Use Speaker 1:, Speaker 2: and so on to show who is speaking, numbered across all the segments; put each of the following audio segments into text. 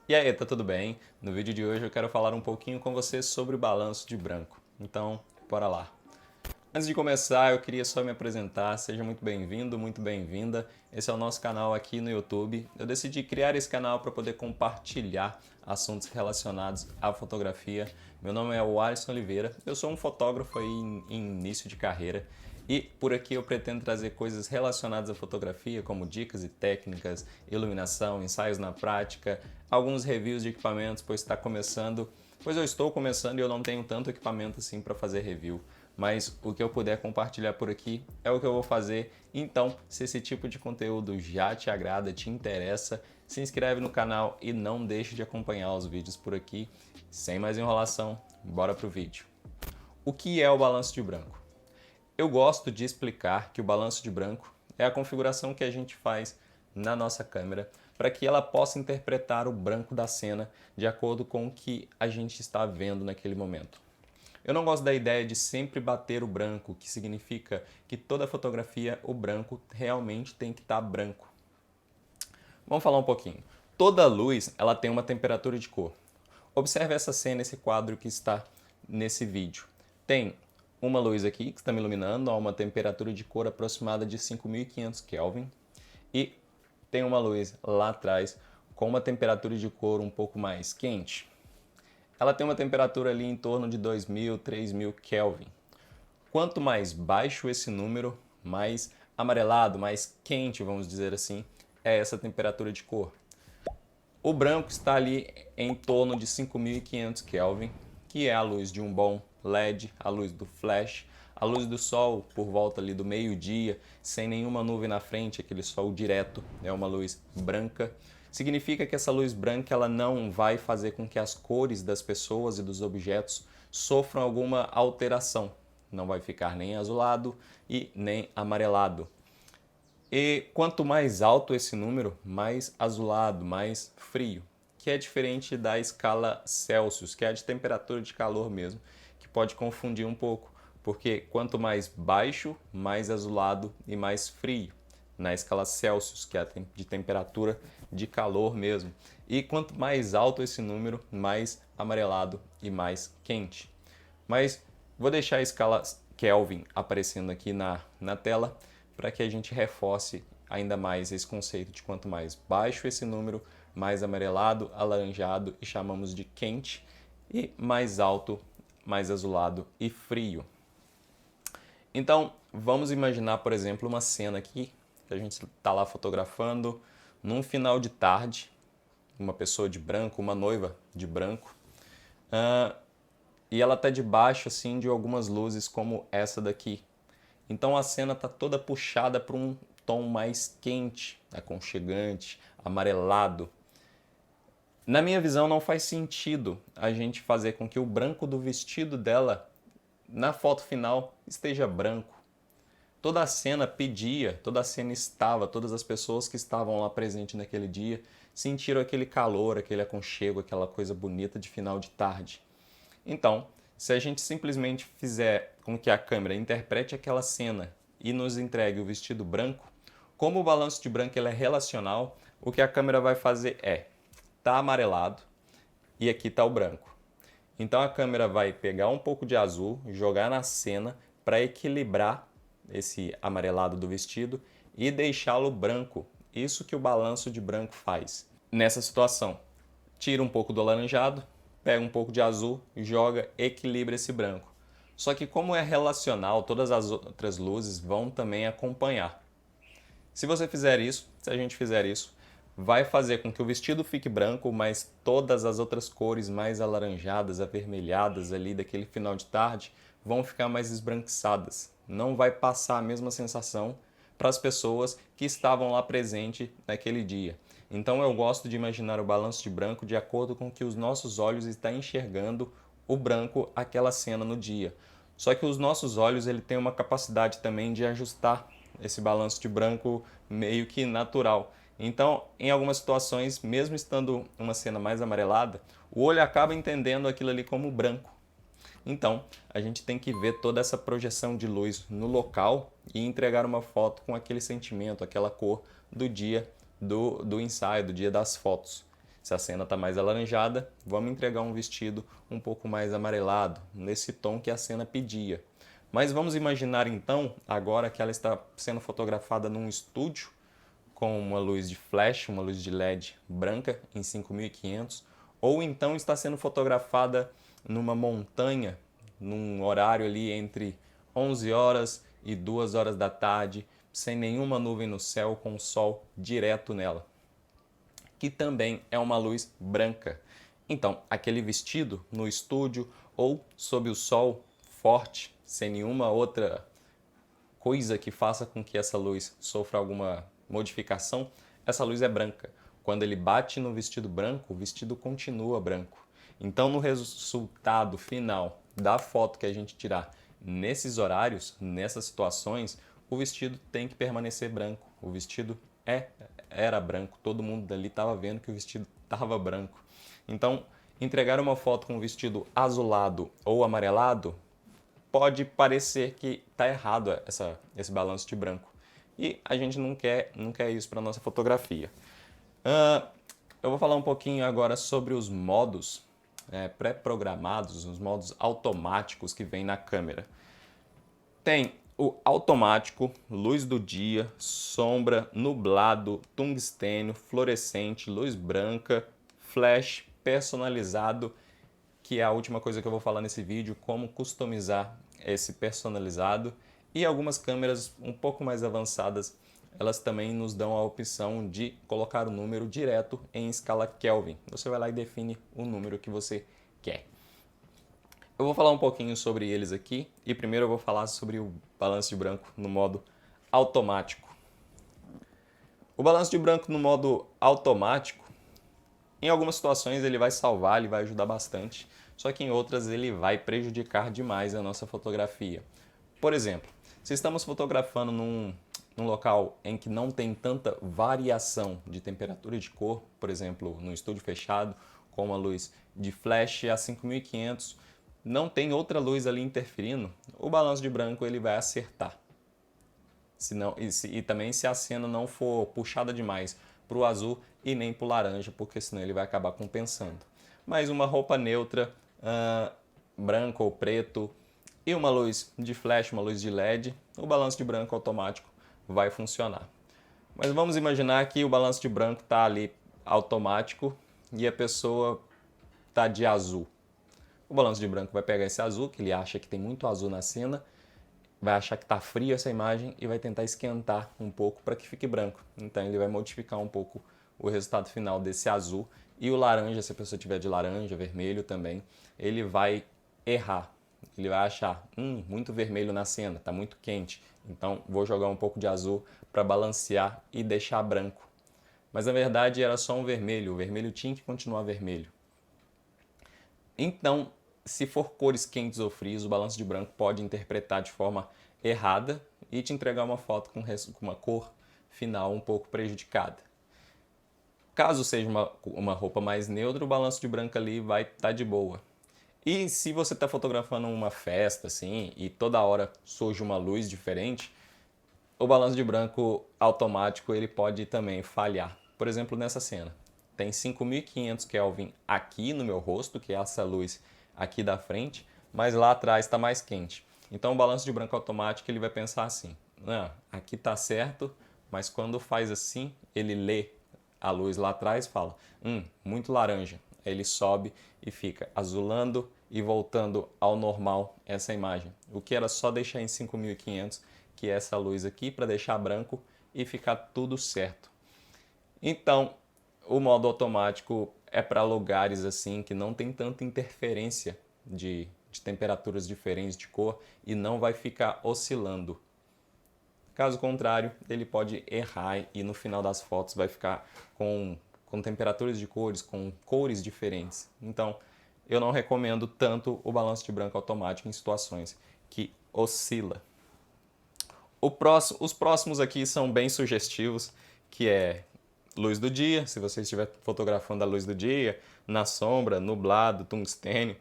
Speaker 1: E aí, tá tudo bem? No vídeo de hoje eu quero falar um pouquinho com você sobre o balanço de branco. Então, bora lá. Antes de começar, eu queria só me apresentar. Seja muito bem-vindo, muito bem-vinda. Esse é o nosso canal aqui no YouTube. Eu decidi criar esse canal para poder compartilhar assuntos relacionados à fotografia. Meu nome é Alisson Oliveira. Eu sou um fotógrafo aí em início de carreira. E por aqui eu pretendo trazer coisas relacionadas à fotografia, como dicas e técnicas, iluminação, ensaios na prática, alguns reviews de equipamentos, pois eu estou começando e eu não tenho tanto equipamento assim para fazer review. Mas o que eu puder compartilhar por aqui é o que eu vou fazer. Então, se esse tipo de conteúdo já te agrada, te interessa, se inscreve no canal e não deixe de acompanhar os vídeos por aqui. Sem mais enrolação, bora pro vídeo. O que é o balanço de branco? Eu gosto de explicar que o balanço de branco é a configuração que a gente faz na nossa câmera para que ela possa interpretar o branco da cena de acordo com o que a gente está vendo naquele momento. Eu não gosto da ideia de sempre bater o branco, que significa que toda fotografia, o branco realmente tem que estar branco. Vamos falar um pouquinho. Toda luz ela tem uma temperatura de cor. Observe essa cena, esse quadro que está nesse vídeo. Tem uma luz aqui que está me iluminando a uma temperatura de cor aproximada de 5.500 Kelvin e tem uma luz lá atrás com uma temperatura de cor um pouco mais quente. Ela tem uma temperatura ali em torno de 2.000, 3.000 Kelvin. Quanto mais baixo esse número, mais amarelado, mais quente, vamos dizer assim, é essa temperatura de cor. O branco está ali em torno de 5.500 Kelvin, que é a luz de um bom LED, a luz do flash, a luz do sol por volta ali do meio-dia, sem nenhuma nuvem na frente, aquele sol direto, é uma luz branca. Significa que essa luz branca ela não vai fazer com que as cores das pessoas e dos objetos sofram alguma alteração. Não vai ficar nem azulado e nem amarelado. E quanto mais alto esse número, mais azulado, mais frio, que é diferente da escala Celsius, que é a de temperatura de calor mesmo, que pode confundir um pouco, porque quanto mais baixo, mais azulado e mais frio, na escala Celsius, que é a de temperatura de calor mesmo. E quanto mais alto esse número, mais amarelado e mais quente. Mas vou deixar a escala Kelvin aparecendo aqui na tela para que a gente reforce ainda mais esse conceito de quanto mais baixo esse número, mais amarelado, alaranjado e chamamos de quente, e mais alto, mais azulado e frio. Então, vamos imaginar, por exemplo, uma cena aqui, que a gente está lá fotografando, num final de tarde, uma pessoa de branco, uma noiva de branco, e ela está debaixo assim, de algumas luzes como essa daqui. Então a cena está toda puxada para um tom mais quente, aconchegante, amarelado. Na minha visão, não faz sentido a gente fazer com que o branco do vestido dela, na foto final, esteja branco. Toda a cena pedia, toda a cena estava, todas as pessoas que estavam lá presentes naquele dia sentiram aquele calor, aquele aconchego, aquela coisa bonita de final de tarde. Então, se a gente simplesmente fizer com que a câmera interprete aquela cena e nos entregue o vestido branco, como o balanço de branco ele é relacional, o que a câmera vai fazer é, tá amarelado e aqui está o branco. Então a câmera vai pegar um pouco de azul, jogar na cena para equilibrar esse amarelado do vestido e deixá-lo branco. Isso que o balanço de branco faz. Nessa situação, tira um pouco do alaranjado, pega um pouco de azul, joga, equilibra esse branco. Só que como é relacional, todas as outras luzes vão também acompanhar. Se você fizer isso, se a gente fizer isso, vai fazer com que o vestido fique branco, mas todas as outras cores mais alaranjadas, avermelhadas ali daquele final de tarde vão ficar mais esbranquiçadas. Não vai passar a mesma sensação para as pessoas que estavam lá presentes naquele dia. Então eu gosto de imaginar o balanço de branco de acordo com que os nossos olhos estão enxergando o branco aquela cena no dia. Só que os nossos olhos ele tem uma capacidade também de ajustar esse balanço de branco meio que natural. Então, em algumas situações, mesmo estando uma cena mais amarelada, o olho acaba entendendo aquilo ali como branco. Então, a gente tem que ver toda essa projeção de luz no local e entregar uma foto com aquele sentimento, aquela cor do dia do ensaio, do dia das fotos. Se a cena está mais alaranjada, vamos entregar um vestido um pouco mais amarelado, nesse tom que a cena pedia. Mas vamos imaginar então, agora que ela está sendo fotografada num estúdio, com uma luz de flash, uma luz de LED branca em 5500, ou então está sendo fotografada numa montanha, num horário ali entre 11 horas e 2 horas da tarde, sem nenhuma nuvem no céu, com o sol direto nela, que também é uma luz branca. Então, aquele vestido no estúdio ou sob o sol forte, sem nenhuma outra coisa que faça com que essa luz sofra alguma modificação, essa luz é branca. Quando ele bate no vestido branco, o vestido continua branco. Então, no resultado final da foto que a gente tirar nesses horários, nessas situações, o vestido tem que permanecer branco. O vestido era branco, todo mundo dali estava vendo que o vestido estava branco. Então, entregar uma foto com um vestido azulado ou amarelado pode parecer que está errado esse balanço de branco. E a gente não quer isso para a nossa fotografia. Eu vou falar um pouquinho agora sobre os modos pré-programados, os modos automáticos que vem na câmera. Tem o automático, luz do dia, sombra, nublado, tungstênio, fluorescente, luz branca, flash, personalizado, que é a última coisa que eu vou falar nesse vídeo, como customizar esse personalizado. E algumas câmeras um pouco mais avançadas, elas também nos dão a opção de colocar o número direto em escala Kelvin. Você vai lá e define o número que você quer. Eu vou falar um pouquinho sobre eles aqui e primeiro eu vou falar sobre o balanço de branco no modo automático. O balanço de branco no modo automático, em algumas situações ele vai salvar, ele vai ajudar bastante, só que em outras ele vai prejudicar demais a nossa fotografia. Por exemplo, se estamos fotografando num local em que não tem tanta variação de temperatura e de cor, por exemplo, num estúdio fechado, com uma luz de flash a 5500, não tem outra luz ali interferindo, o balanço de branco ele vai acertar. E também se a cena não for puxada demais para o azul e nem para o laranja, porque senão ele vai acabar compensando. Mas uma roupa neutra, branco ou preto, e uma luz de flash, uma luz de LED, o balanço de branco automático vai funcionar. Mas vamos imaginar que o balanço de branco está ali automático e a pessoa está de azul. O balanço de branco vai pegar esse azul, que ele acha que tem muito azul na cena, vai achar que está frio essa imagem e vai tentar esquentar um pouco para que fique branco. Então ele vai modificar um pouco o resultado final desse azul. E o laranja, se a pessoa tiver de laranja, vermelho também, ele vai errar. Ele vai achar, muito vermelho na cena, está muito quente. Então vou jogar um pouco de azul para balancear e deixar branco. Mas na verdade era só um vermelho, o vermelho tinha que continuar vermelho. Então, se for cores quentes ou frias, o balanço de branco pode interpretar de forma errada e te entregar uma foto com uma cor final um pouco prejudicada. Caso seja uma roupa mais neutra, o balanço de branco ali vai estar de boa. E se você está fotografando uma festa assim e toda hora surge uma luz diferente, o balanço de branco automático ele pode também falhar. Por exemplo, nessa cena. Tem 5500 Kelvin aqui no meu rosto, que é essa luz aqui da frente, mas lá atrás está mais quente. Então o balanço de branco automático ele vai pensar assim, aqui está certo, mas quando faz assim, ele lê a luz lá atrás e fala, muito laranja. Aí ele sobe e fica azulando e voltando ao normal essa imagem. O que era só deixar em 5500, que é essa luz aqui, para deixar branco e ficar tudo certo. Então, o modo automático é para lugares assim que não tem tanta interferência de temperaturas diferentes de cor e não vai ficar oscilando. Caso contrário, ele pode errar e no final das fotos vai ficar com temperaturas de cores, com cores diferentes. Então, eu não recomendo tanto o balanço de branco automático em situações que oscila. Os próximos aqui são bem sugestivos, que é luz do dia, se você estiver fotografando a luz do dia, na sombra, nublado, tungstênio,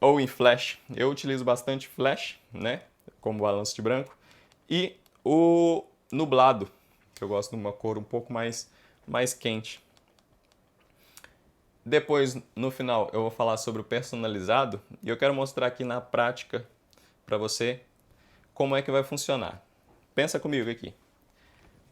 Speaker 1: ou em flash. Eu utilizo bastante flash, né, como balanço de branco, e o nublado, que eu gosto de uma cor um pouco mais quente. Depois, no final, eu vou falar sobre o personalizado e eu quero mostrar aqui na prática para você como é que vai funcionar. Pensa comigo aqui.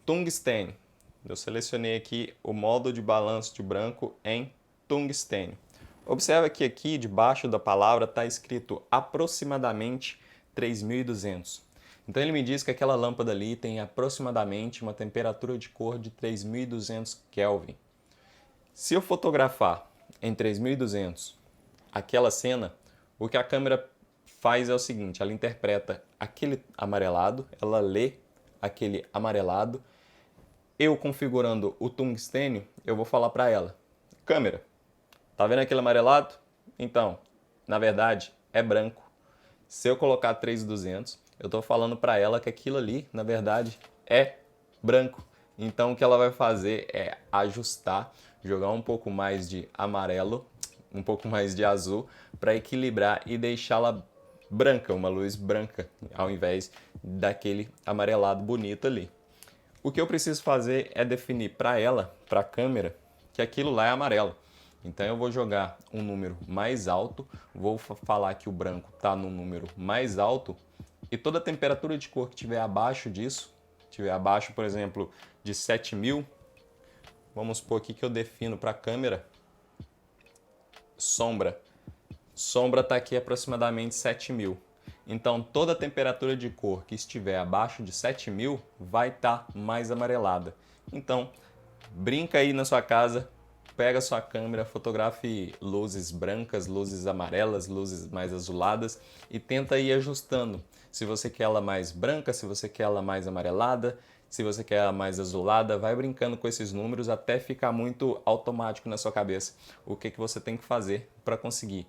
Speaker 1: Tungstênio. Eu selecionei aqui o modo de balanço de branco em tungstênio. Observa que aqui debaixo da palavra está escrito aproximadamente 3.200. Então ele me diz que aquela lâmpada ali tem aproximadamente uma temperatura de cor de 3.200 Kelvin. Se eu fotografar em 3.200 aquela cena, o que a câmera faz é o seguinte, ela interpreta aquele amarelado, ela lê aquele amarelado. Eu configurando o tungstênio, eu vou falar para ela, câmera, tá vendo aquele amarelado? Então, na verdade, é branco. Se eu colocar 3.200, eu estou falando para ela que aquilo ali, na verdade, é branco. Então, o que ela vai fazer é ajustar, jogar um pouco mais de amarelo, um pouco mais de azul, para equilibrar e deixá-la branca, uma luz branca, ao invés daquele amarelado bonito ali. O que eu preciso fazer é definir para ela, para a câmera, que aquilo lá é amarelo. Então eu vou jogar um número mais alto, vou falar que o branco está no número mais alto e toda a temperatura de cor que estiver abaixo disso, estiver abaixo, por exemplo, de 7.000, vamos supor aqui que eu defino para a câmera sombra. Sombra está aqui aproximadamente 7.000. Então toda a temperatura de cor que estiver abaixo de 7.000 vai estar mais amarelada. Então brinca aí na sua casa, pega a sua câmera, fotografe luzes brancas, luzes amarelas, luzes mais azuladas e tenta ir ajustando. Se você quer ela mais branca, se você quer ela mais amarelada, se você quer ela mais azulada, vai brincando com esses números até ficar muito automático na sua cabeça. O que você tem que fazer para conseguir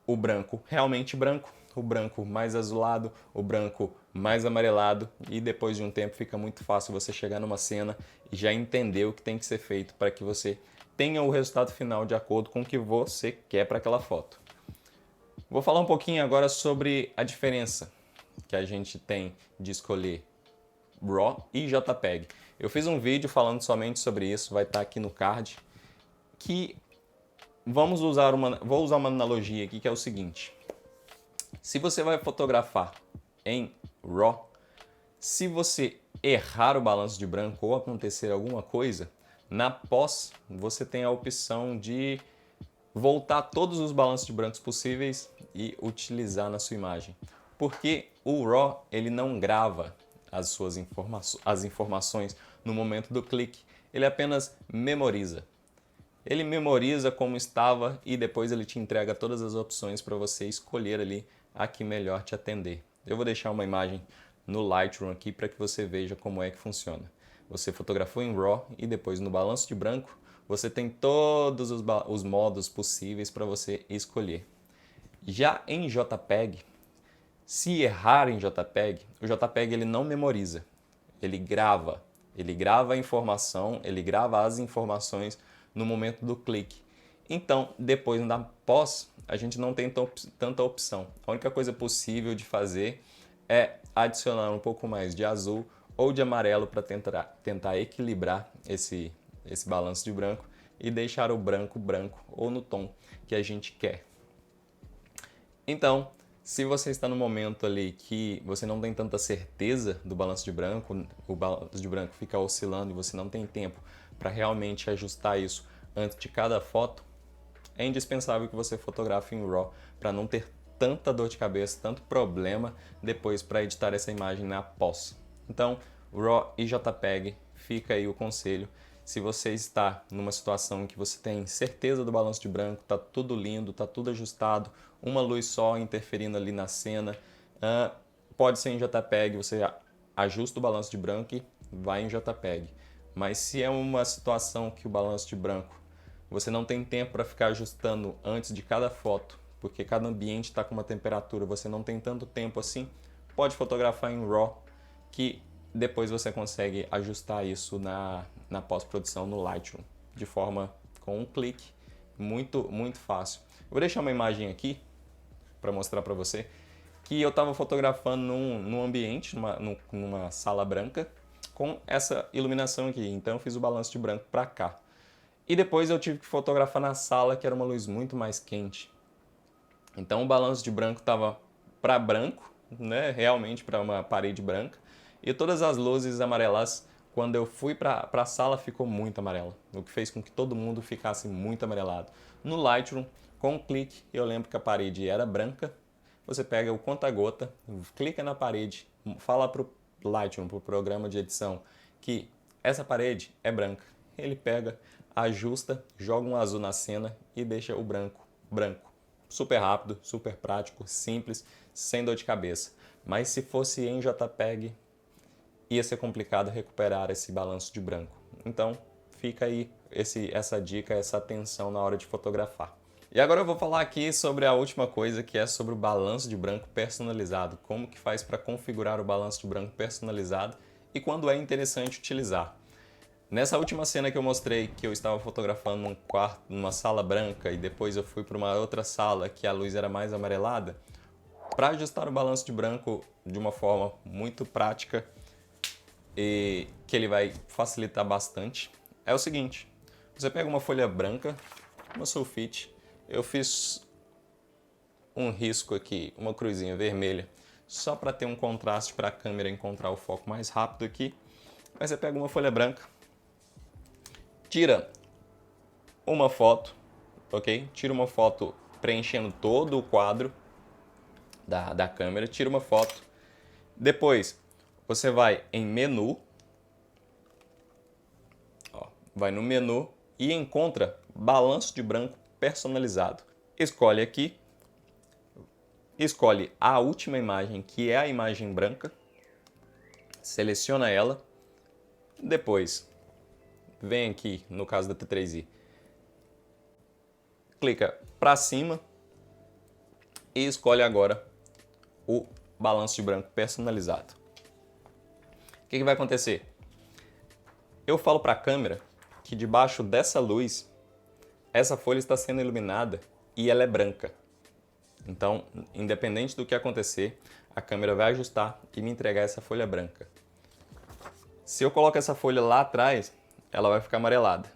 Speaker 1: o branco realmente branco, o branco mais azulado, o branco mais amarelado e depois de um tempo fica muito fácil você chegar numa cena e já entender o que tem que ser feito para que você tenha o resultado final de acordo com o que você quer para aquela foto. Vou falar um pouquinho agora sobre a diferença que a gente tem de escolher RAW e JPEG. Eu fiz um vídeo falando somente sobre isso, vai estar aqui no card, que vou usar uma analogia aqui que é o seguinte. Se você vai fotografar em RAW, se você errar o balanço de branco ou acontecer alguma coisa, na pós você tem a opção de voltar todos os balanços de brancos possíveis e utilizar na sua imagem. Porque o RAW ele não grava as informações no momento do clique, ele apenas memoriza. Ele memoriza como estava e depois ele te entrega todas as opções para você escolher ali a que melhor te atender. Eu vou deixar uma imagem no Lightroom aqui para que você veja como é que funciona. Você fotografou em RAW e depois no balanço de branco você tem todos os modos possíveis para você escolher. Já em JPEG, se errar em JPEG, o JPEG ele não memoriza, ele grava a informação, ele grava as informações no momento do clique. Então, depois na pós, a gente não tem tanta opção. A única coisa possível de fazer é adicionar um pouco mais de azul ou de amarelo para tentar equilibrar esse balanço de branco e deixar o branco branco ou no tom que a gente quer. Então, se você está no momento ali que você não tem tanta certeza do balanço de branco, o balanço de branco fica oscilando e você não tem tempo para realmente ajustar isso antes de cada foto, é indispensável que você fotografe em RAW para não ter tanta dor de cabeça, tanto problema depois para editar essa imagem na pós. Então, RAW e JPEG, fica aí o conselho. Se você está numa situação em que você tem certeza do balanço de branco, está tudo lindo, está tudo ajustado, uma luz só interferindo ali na cena, pode ser em JPEG, você ajusta o balanço de branco e vai em JPEG. Mas se é uma situação que o balanço de branco você não tem tempo para ficar ajustando antes de cada foto, porque cada ambiente está com uma temperatura, você não tem tanto tempo assim, pode fotografar em RAW, que depois você consegue ajustar isso na pós-produção no Lightroom, de forma com um clique, muito fácil. Eu vou deixar uma imagem aqui para mostrar para você que eu estava fotografando num ambiente, numa sala branca, com essa iluminação aqui. Então eu fiz o balanço de branco para cá. E depois eu tive que fotografar na sala, que era uma luz muito mais quente. Então o balanço de branco estava para branco, né? Realmente para uma parede branca. E todas as luzes amarelas, quando eu fui para a sala, ficou muito amarela. O que fez com que todo mundo ficasse muito amarelado. No Lightroom, com um clique, eu lembro que a parede era branca. Você pega o conta-gota, clica na parede, fala para o Lightroom, para o programa de edição, que essa parede é branca. Ele pega, ajusta, joga um azul na cena e deixa o branco branco. Super rápido, super prático, simples, sem dor de cabeça. Mas se fosse em JPEG, ia ser complicado recuperar esse balanço de branco. Então, fica aí essa dica, essa atenção na hora de fotografar. E agora eu vou falar aqui sobre a última coisa, que é sobre o balanço de branco personalizado. Como que faz para configurar o balanço de branco personalizado e quando é interessante utilizar. Nessa última cena que eu mostrei, que eu estava fotografando num quarto, numa sala branca, e depois eu fui para uma outra sala que a luz era mais amarelada, para ajustar o balanço de branco de uma forma muito prática e que ele vai facilitar bastante, é o seguinte: você pega uma folha branca, uma sulfite, eu fiz um risco aqui, uma cruzinha vermelha, só para ter um contraste para a câmera encontrar o foco mais rápido aqui. Aí você pega uma folha branca, tira uma foto, ok? Tira uma foto preenchendo todo o quadro da câmera, tira uma foto. Depois, você vai em menu, ó, vai no menu e encontra balanço de branco personalizado. Escolhe aqui, escolhe a última imagem, que é a imagem branca, seleciona ela, depois vem aqui, no caso da T3i, clica para cima e escolhe agora o balanço de branco personalizado. O que vai acontecer? Eu falo para a câmera que debaixo dessa luz, essa folha está sendo iluminada e ela é branca. Então, independente do que acontecer, a câmera vai ajustar e me entregar essa folha branca. Se eu coloco essa folha lá atrás, ela vai ficar amarelada.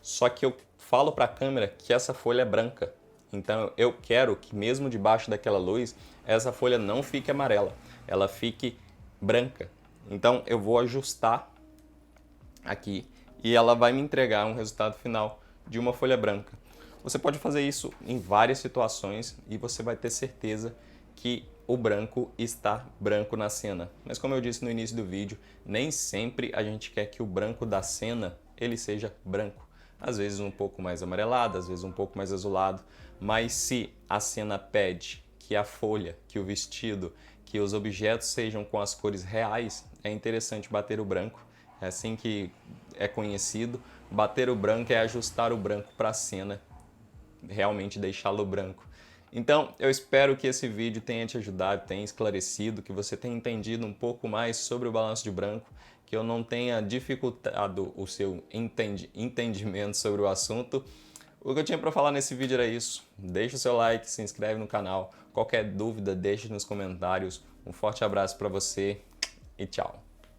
Speaker 1: Só que eu falo para a câmera que essa folha é branca. Então eu quero que mesmo debaixo daquela luz, essa folha não fique amarela, ela fique branca. Então eu vou ajustar aqui e ela vai me entregar um resultado final de uma folha branca. Você pode fazer isso em várias situações e você vai ter certeza que o branco está branco na cena. Mas como eu disse no início do vídeo, nem sempre a gente quer que o branco da cena ele seja branco. Às vezes um pouco mais amarelado, às vezes um pouco mais azulado, mas se a cena pede que a folha, que o vestido, que os objetos sejam com as cores reais, é interessante bater o branco. É assim que é conhecido. Bater o branco é ajustar o branco para a cena, realmente deixá-lo branco. Então, eu espero que esse vídeo tenha te ajudado, tenha esclarecido, que você tenha entendido um pouco mais sobre o balanço de branco, que eu não tenha dificultado o seu entendimento sobre o assunto. O que eu tinha para falar nesse vídeo era isso. Deixa o seu like, se inscreve no canal. Qualquer dúvida, deixe nos comentários. Um forte abraço para você e tchau.